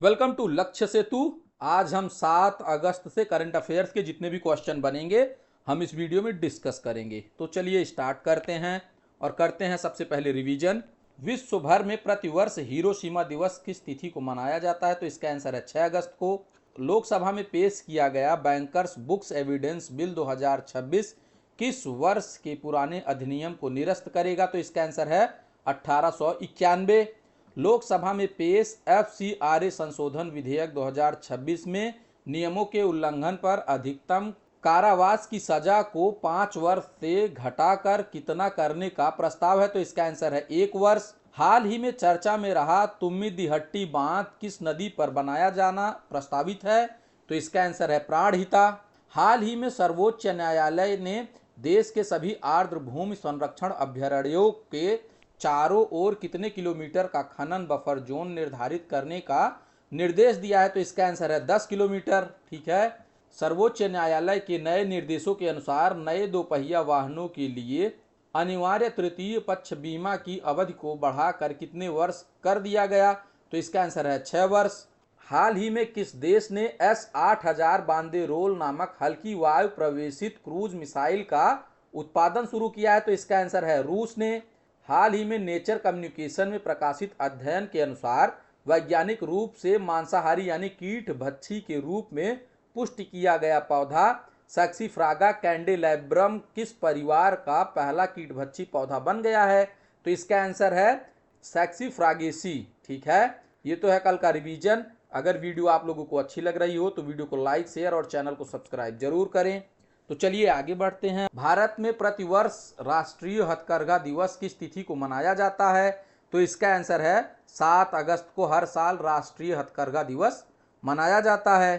Welcome to लक्ष्य सेतु। आज हम 7 अगस्त से करंट अफेयर्स के जितने भी क्वेश्चन बनेंगे हम इस वीडियो में डिस्कस करेंगे। तो चलिए स्टार्ट करते हैं और करते हैं सबसे पहले रिवीजन। विश्व भर में प्रतिवर्ष हिरोशिमा दिवस किस तिथि को मनाया जाता है? तो इसका आंसर है 6 अगस्त को। लोकसभा में पेश किया गया बैंकर्स बुक्स एविडेंस बिल 2026 किस वर्ष के पुराने अधिनियम को निरस्त करेगा? तो इसका आंसर है 1891। लोकसभा में पेश FCRA संशोधन विधेयक 2026 में नियमों के उल्लंघन पर अधिकतम कारावास की सजा को 5 वर्ष से घटाकर कितना करने का प्रस्ताव है? तो इसका आंसर है 1 वर्ष। हाल ही में चर्चा में रहा तुम्मिदिहट्टी बांध किस नदी पर बनाया जाना प्रस्तावित है? तो इसका आंसर है प्राणहिता। हाल ही में सर्वोच्च न्यायालय ने देश के सभी आर्द्र भूमि संरक्षण अभयारण्यों के चारों ओर कितने किलोमीटर का खनन बफर जोन निर्धारित करने का निर्देश दिया है? तो इसका आंसर है 10 किलोमीटर। ठीक है। सर्वोच्च न्यायालय के नए निर्देशों के अनुसार नए दोपहिया वाहनों के लिए अनिवार्य तृतीय पक्ष बीमा की अवधि को बढ़ाकर कितने वर्ष कर दिया गया? तो इसका आंसर है 6 वर्ष। हाल ही में किस देश ने S-8000 बांदेरोल नामक हल्की वायु प्रवेशित क्रूज मिसाइल का उत्पादन शुरू किया है? तो इसका आंसर है रूस ने। हाल ही में नेचर कम्युनिकेशन में प्रकाशित अध्ययन के अनुसार वैज्ञानिक रूप से मांसाहारी यानी कीट भक्षी के रूप में पुष्टि किया गया पौधा सैक्सीफ्रागा कैंडेलेब्रम किस परिवार का पहला कीट भक्षी पौधा बन गया है? तो इसका आंसर है सैक्सीफ्रागेसी। ठीक है। ये तो है कल का रिवीजन। अगर वीडियो आप लोगों को अच्छी लग रही हो तो वीडियो को लाइक शेयर और चैनल को सब्सक्राइब जरूर करें। तो चलिए आगे बढ़ते हैं। भारत में प्रतिवर्ष राष्ट्रीय हथकरघा दिवस किस तिथि को मनाया जाता है? तो इसका आंसर है 7 अगस्त को हर साल राष्ट्रीय हथकरघा दिवस मनाया जाता है।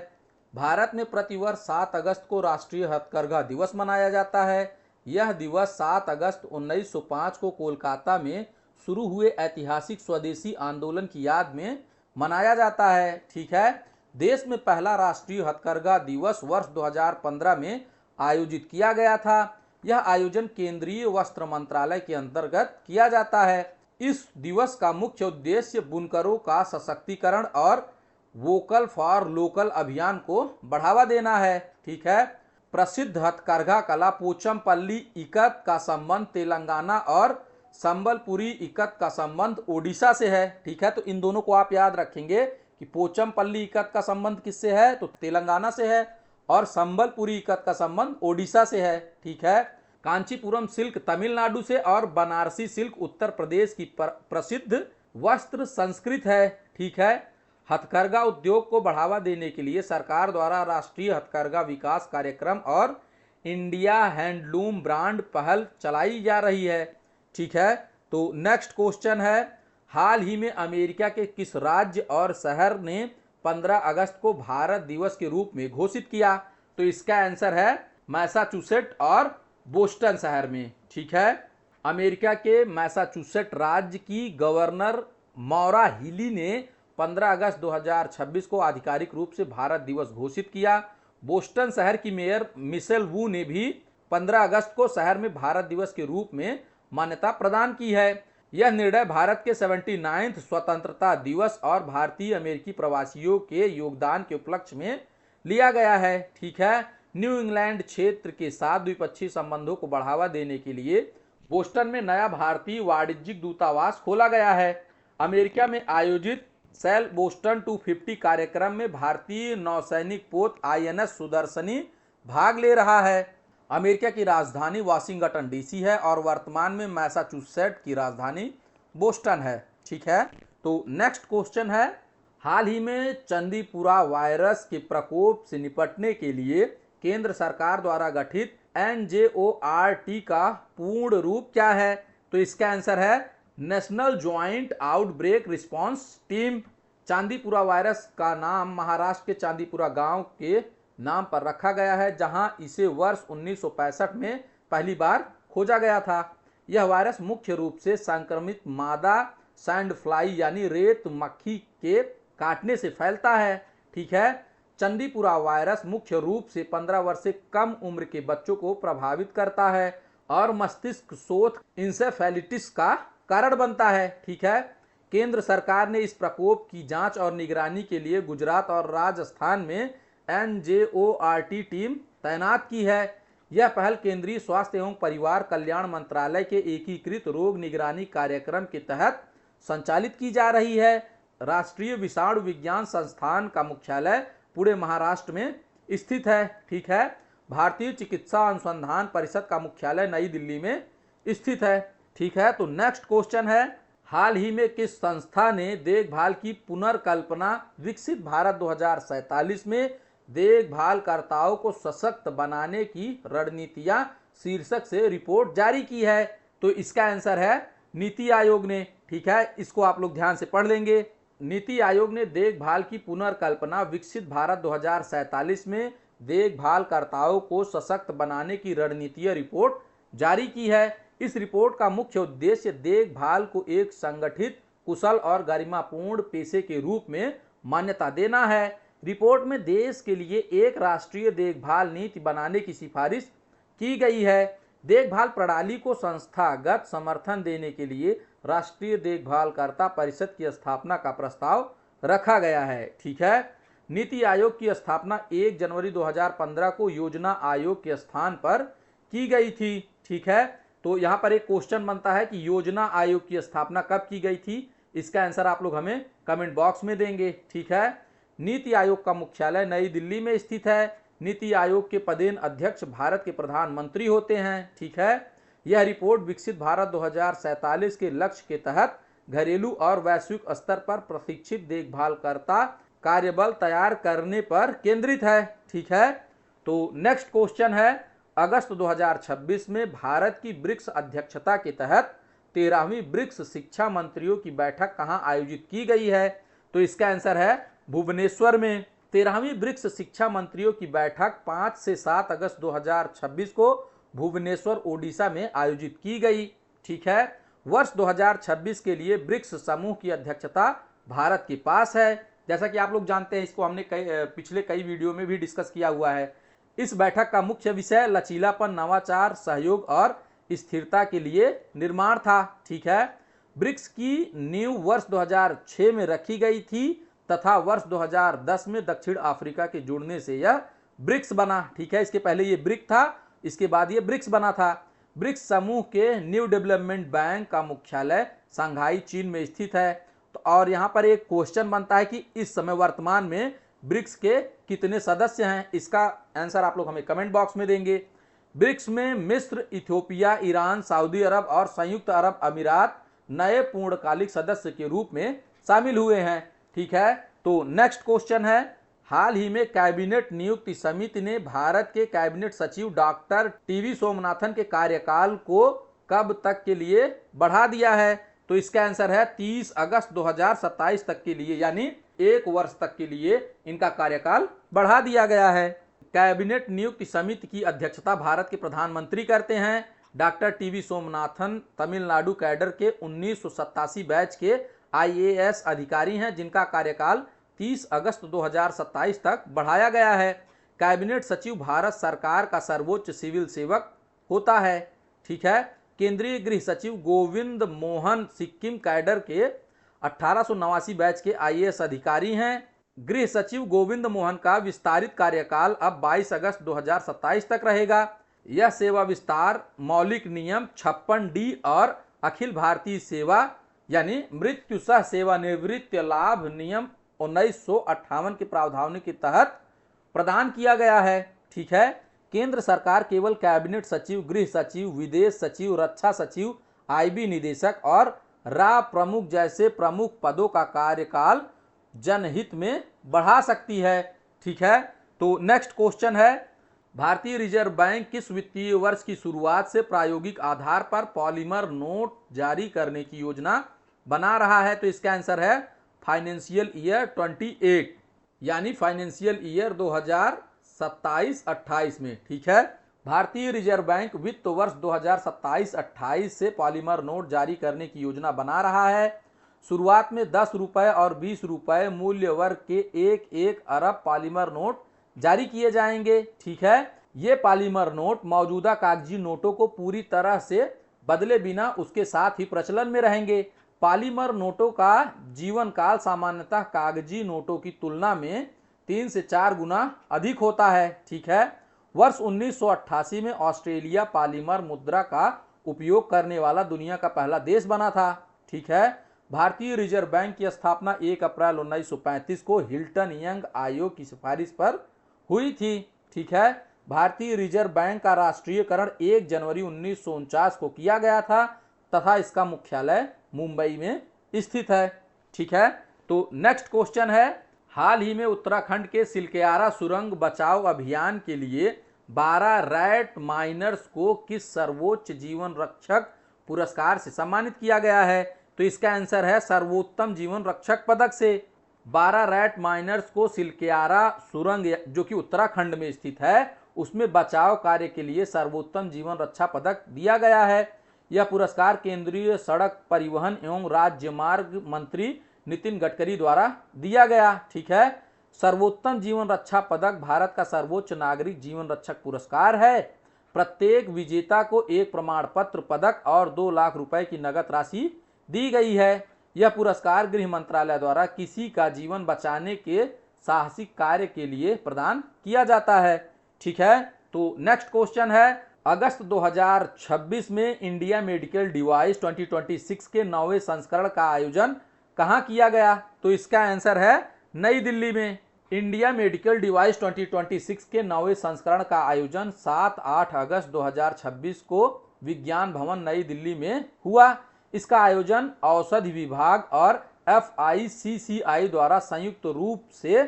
भारत में प्रतिवर्ष 7 अगस्त को राष्ट्रीय हथकरघा दिवस मनाया जाता है। यह दिवस 7 अगस्त 1905 को कोलकाता में शुरू हुए ऐतिहासिक स्वदेशी आंदोलन की याद में मनाया जाता है। ठीक है। देश में पहला राष्ट्रीय हथकरघा दिवस वर्ष 2015 में आयोजित किया गया था। यह आयोजन केंद्रीय वस्त्र मंत्रालय के अंतर्गत किया जाता है। इस दिवस का मुख्य उद्देश्य बुनकरों का सशक्तिकरण और वोकल फॉर लोकल अभियान को बढ़ावा देना है। ठीक है। प्रसिद्ध हथकरघा कला पोचमपल्ली इकत का संबंध तेलंगाना और संबलपुरी इकत का संबंध ओडिशा से है। ठीक है। तो इन दोनों को आप याद रखेंगे कि पोचमपल्ली इकत का संबंध किससे है? तो तेलंगाना से है और संबलपुरी इकत का संबंध ओडिशा से है। ठीक है। कांचीपुरम सिल्क तमिलनाडु से और बनारसी सिल्क उत्तर प्रदेश की प्रसिद्ध वस्त्र संस्कृत है। ठीक है। हथकरघा उद्योग को बढ़ावा देने के लिए सरकार द्वारा राष्ट्रीय हथकरघा विकास कार्यक्रम और इंडिया हैंडलूम ब्रांड पहल चलाई जा रही है। ठीक है। तो नेक्स्ट क्वेश्चन है, हाल ही में अमेरिका के किस राज्य और शहर ने 15 अगस्त को भारत दिवस के रूप में घोषित किया? तो इसका आंसर है मैसाचुसेट और बोस्टन शहर में। ठीक है। अमेरिका के मैसाचुसेट राज्य की गवर्नर मौरा हिली ने 15 अगस्त 2026 को आधिकारिक रूप से भारत दिवस घोषित किया। बोस्टन शहर की मेयर मिशेल वू ने भी 15 अगस्त को शहर में भारत दिवस के रूप में मान्यता प्रदान की है। यह निर्णय भारत के 79वें स्वतंत्रता दिवस और भारतीय अमेरिकी प्रवासियों के योगदान के उपलक्ष्य में लिया गया है। ठीक है। न्यू इंग्लैंड क्षेत्र के साथ द्विपक्षीय संबंधों को बढ़ावा देने के लिए बोस्टन में नया भारतीय वाणिज्यिक दूतावास खोला गया है। अमेरिका में आयोजित सेल बोस्टन 250 कार्यक्रम में भारतीय नौसैनिक पोत INS सुदर्शनी भाग ले रहा है। अमेरिका की राजधानी वाशिंगटन DC है और वर्तमान में मैसाचुसेट की राजधानी बोस्टन है। ठीक है। तो नेक्स्ट क्वेश्चन है, हाल ही में चंदीपुरा वायरस के प्रकोप से निपटने के लिए केंद्र सरकार द्वारा गठित NJORT का पूर्ण रूप क्या है? तो इसका आंसर है national joint outbreak response team. Chandipura virus का नाम महाराष्ट्र के चांदीपुरा गांव के नाम पर रखा गया है, जहां इसे वर्ष 1965 में पहली बार खोजा गया था। यह वायरस मुख्य रूप से संक्रमित मादा सैंड फ्लाई यानी रेत मक्खी के काटने से फैलता है। ठीक है। चंदीपुरा वायरस मुख्य रूप से 15 वर्ष से कम उम्र के बच्चों को प्रभावित करता है और मस्तिष्क शोथ इंसेफेलिटिस का कारण बनता है। ठीक है, केंद्र सरकार ने इस प्रकोप की जांच और निगरानी के लिए गुजरात और राजस्थान में NJORT टीम तैनात की है। यह पहल केंद्रीय स्वास्थ्य एवं परिवार कल्याण मंत्रालय के एकीकृत रोग निगरानी कार्यक्रम के तहत संचालित की जा रही है। राष्ट्रीय विषाणु विज्ञान संस्थान का मुख्यालय पुणे महाराष्ट्र में स्थित है। ठीक है, भारतीय चिकित्सा अनुसंधान परिषद का मुख्यालय नई दिल्ली में स्थित है। ठीक है, तो नेक्स्ट क्वेश्चन है, हाल ही में किस संस्था ने देखभाल की पुनर्कल्पना विकसित भारत 2047 में देखभालकर्ताओं को सशक्त बनाने की रणनीतियां शीर्षक से रिपोर्ट जारी की है? तो इसका आंसर है नीति आयोग ने। ठीक है, इसको आप लोग ध्यान से पढ़ लेंगे। नीति आयोग ने देखभाल की पुनर्कल्पना विकसित भारत 2047 में देखभालकर्ताओं को सशक्त बनाने की रणनीतिय रिपोर्ट जारी की है। इस रिपोर्ट का मुख्य उद्देश्य देखभाल को एक संगठित, कुशल और गरिमापूर्ण पेशे के रूप में मान्यता देना है। रिपोर्ट में देश के लिए एक राष्ट्रीय देखभाल नीति बनाने की सिफारिश की गई है। देखभाल प्रणाली को संस्थागत समर्थन देने के लिए राष्ट्रीय देखभालकर्ता परिषद की स्थापना का प्रस्ताव रखा गया है। ठीक है, नीति आयोग की स्थापना 1 जनवरी 2015 को योजना आयोग के स्थान पर की गई थी। ठीक है, तो यहाँ पर एक क्वेश्चन बनता है कि योजना आयोग की स्थापना कब की गई थी? इसका आंसर आप लोग हमें कमेंट बॉक्स में देंगे। ठीक है, नीति आयोग का मुख्यालय नई दिल्ली में स्थित है। नीति आयोग के पदेन अध्यक्ष भारत के प्रधानमंत्री होते हैं। ठीक है, यह रिपोर्ट विकसित भारत 2047 के लक्ष्य के तहत घरेलू और वैश्विक स्तर पर प्रशिक्षित देखभालकर्ता कार्यबल तैयार करने पर केंद्रित है। ठीक है, तो नेक्स्ट क्वेश्चन है, अगस्त 2026 में भारत की ब्रिक्स अध्यक्षता के तहत 13वीं ब्रिक्स शिक्षा मंत्रियों की बैठक कहां आयोजित की गई है? तो इसका आंसर है भुवनेश्वर में। 13वीं ब्रिक्स शिक्षा मंत्रियों की बैठक 5 से 7 अगस्त 2026 को भुवनेश्वर ओडिशा में आयोजित की गई। ठीक है, वर्ष 2026 के लिए ब्रिक्स समूह की अध्यक्षता भारत के पास है। जैसा कि आप लोग जानते हैं, इसको हमने पिछले कई वीडियो में भी डिस्कस किया हुआ है। इस बैठक का मुख्य विषय लचीलापन, नवाचार, सहयोग और स्थिरता के लिए निर्माण था। ठीक है, ब्रिक्स की नींव वर्ष 2006 में रखी गई थी तथा वर्ष 2010 में दक्षिण अफ्रीका के जुड़ने से यह ब्रिक्स बना। ठीक है, इसके पहले ये ब्रिक था, इसके बाद ये ब्रिक्स बना था। ब्रिक्स समूह के न्यू डेवलपमेंट बैंक का मुख्यालय शंघाई, चीन में स्थित है। तो और यहाँ पर एक क्वेश्चन बनता है कि इस समय वर्तमान में ब्रिक्स के कितने सदस्य हैं? इसका आंसर आप लोग हमें कमेंट बॉक्स में देंगे। ब्रिक्स में मिस्र, इथियोपिया, ईरान, सऊदी अरब और संयुक्त अरब अमीरात नए पूर्णकालिक सदस्य के रूप में शामिल हुए हैं। ठीक है, तो नेक्स्ट क्वेश्चन है, हाल ही में कैबिनेट नियुक्ति समिति ने भारत के कैबिनेट सचिव डॉक्टर टीवी सोमनाथन के कार्यकाल को कब तक के लिए बढ़ा दिया है? तो इसका आंसर है 30 अगस्त 2027 तक के लिए, यानी 1 वर्ष तक के लिए इनका कार्यकाल बढ़ा दिया गया है। कैबिनेट नियुक्ति समिति की अध्यक्षता भारत के प्रधानमंत्री करते हैं। Doctor TV Somanathan Tamil Nadu cadre के 1987 बैच के IAS अधिकारी हैं, जिनका कार्यकाल 30 अगस्त 2027 तक बढ़ाया गया है। कैबिनेट सचिव भारत सरकार का सर्वोच्च सिविल सेवक होता है। ठीक है, केंद्रीय गृह सचिव गोविंद मोहन सिक्किम कैडर के 1889 बैच के IAS अधिकारी हैं। गृह सचिव गोविंद मोहन का विस्तारित कार्यकाल अब 22 अगस्त 2027 तक रहेगा। यह सेवा विस्तार मौलिक नियम 56D और अखिल भारतीय सेवा यानी मृत्यु सह सेवानिवृत्ति लाभ नियम 1958 के प्रावधानों के तहत प्रदान किया गया है। ठीक है, केंद्र सरकार केवल कैबिनेट सचिव, गृह सचिव, विदेश सचिव, रक्षा सचिव, IB निदेशक और रा प्रमुख जैसे प्रमुख पदों का कार्यकाल जनहित में बढ़ा सकती है। ठीक है, तो नेक्स्ट क्वेश्चन है, भारतीय रिजर्व बैंक किस वित्तीय वर्ष की शुरुआत से प्रायोगिक आधार पर पॉलीमर नोट जारी करने की योजना बना रहा है? तो इसका आंसर है फाइनेंशियल ईयर 28 यानी फाइनेंशियल ईयर 2027-28 में। ठीक है, भारतीय रिजर्व बैंक वित्त वर्ष 2027-28 से पॉलीमर नोट जारी करने की योजना बना रहा है। शुरुआत में 10 रुपए और 20 रुपए मूल्य वर्ग के 1-1 अरब पॉलीमर नोट जारी किए जाएंगे। ठीक है, ये पॉलीमर नोट मौजूदा कागजी नोटों को पूरी तरह से बदले बिना उसके साथ ही प्रचलन में रहेंगे। पॉलीमर नोटों का जीवन काल सामान्यतः कागजी नोटों की तुलना में 3 से 4 गुना अधिक होता है। ठीक है। वर्ष 1988 में ऑस्ट्रेलिया पॉलीमर मुद्रा का उपयोग करने वाला दुनिया का पहला देश बना था। ठीक है। भारतीय रिजर्व बैंक की स्थापना 1 अप्रैल 1935 को हिल्टन यंग आयोग की सिफारिश पर हुई थी। ठीक है। भारतीय रिजर्व बैंक का राष्ट्रीयकरण 1 जनवरी 1949 को किया गया था तथा इसका मुख्यालय मुंबई में स्थित है। ठीक है। तो नेक्स्ट क्वेश्चन है, हाल ही में उत्तराखंड के सिलकेयारा सुरंग बचाव अभियान के लिए 12 रैट माइनर्स को किस सर्वोच्च जीवन रक्षक पुरस्कार से सम्मानित किया गया है? तो इसका आंसर है सर्वोत्तम जीवन रक्षक पदक से। 12 रैट माइनर्स को सिलकेयारा सुरंग जो कि उत्तराखंड में स्थित है उसमें बचाव कार्य के लिए सर्वोत्तम जीवन रक्षा पदक दिया गया है। यह पुरस्कार केंद्रीय सड़क परिवहन एवं राजमार्ग मंत्री नितिन गडकरी द्वारा दिया गया। ठीक है। सर्वोत्तम जीवन रक्षा पदक भारत का सर्वोच्च नागरिक जीवन रक्षक पुरस्कार है। प्रत्येक विजेता को एक प्रमाण पत्र, पदक और 2 लाख रुपए की नगद राशि दी गई है। यह पुरस्कार गृह मंत्रालय द्वारा किसी का जीवन बचाने के साहसिक कार्य के लिए प्रदान किया जाता है। ठीक है। तो नेक्स्ट क्वेश्चन है, अगस्त 2026 में इंडिया मेडिकल डिवाइस 2026 के 9वें संस्करण का आयोजन कहां किया गया? तो इसका आंसर है नई दिल्ली में। इंडिया मेडिकल डिवाइस 2026 के 9वें संस्करण का आयोजन 7-8 अगस्त 2026 को विज्ञान भवन नई दिल्ली में हुआ। इसका आयोजन औषधि विभाग और FICCI द्वारा संयुक्त रूप से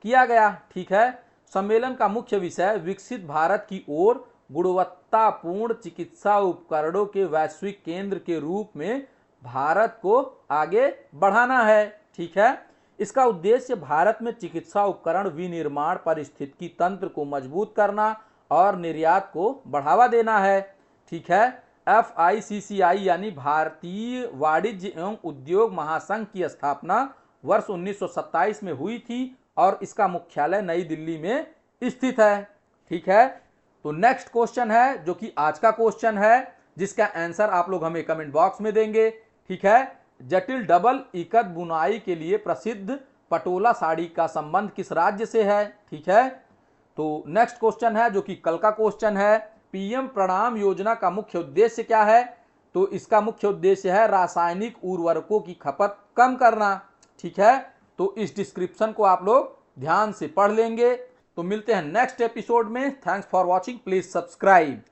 किया गया। ठीक है। सम्मेलन का मुख्य विषय विकसित भारत की ओर गुणवत्तापूर्ण चिकित्सा उपकरणों के वैश्विक केंद्र के रूप में भारत को आगे बढ़ाना है। ठीक है। इसका उद्देश्य भारत में चिकित्सा उपकरण विनिर्माण पारिस्थितिकी तंत्र को मजबूत करना और निर्यात को बढ़ावा देना है। ठीक है। FICCI यानी भारतीय वाणिज्य एवं उद्योग महासंघ की स्थापना वर्ष 1927 में हुई थी और इसका मुख्यालय नई दिल्ली में स्थित है। ठीक है। तो नेक्स्ट क्वेश्चन है जो कि आज का क्वेश्चन है जिसका आंसर आप लोग हमें कमेंट बॉक्स में देंगे। ठीक है। जटिल डबल इकत बुनाई के लिए प्रसिद्ध पटोला साड़ी का संबंध किस राज्य से है? ठीक है। तो नेक्स्ट क्वेश्चन है जो कि कल का क्वेश्चन है, PM प्रणाम योजना का मुख्य उद्देश्य क्या है? तो इसका मुख्य उद्देश्य है रासायनिक उर्वरकों की खपत कम करना। ठीक है। तो इस डिस्क्रिप्शन को आप लोग ध्यान से पढ़ लेंगे। तो मिलते हैं नेक्स्ट एपिसोड में। Thanks for watching, please subscribe.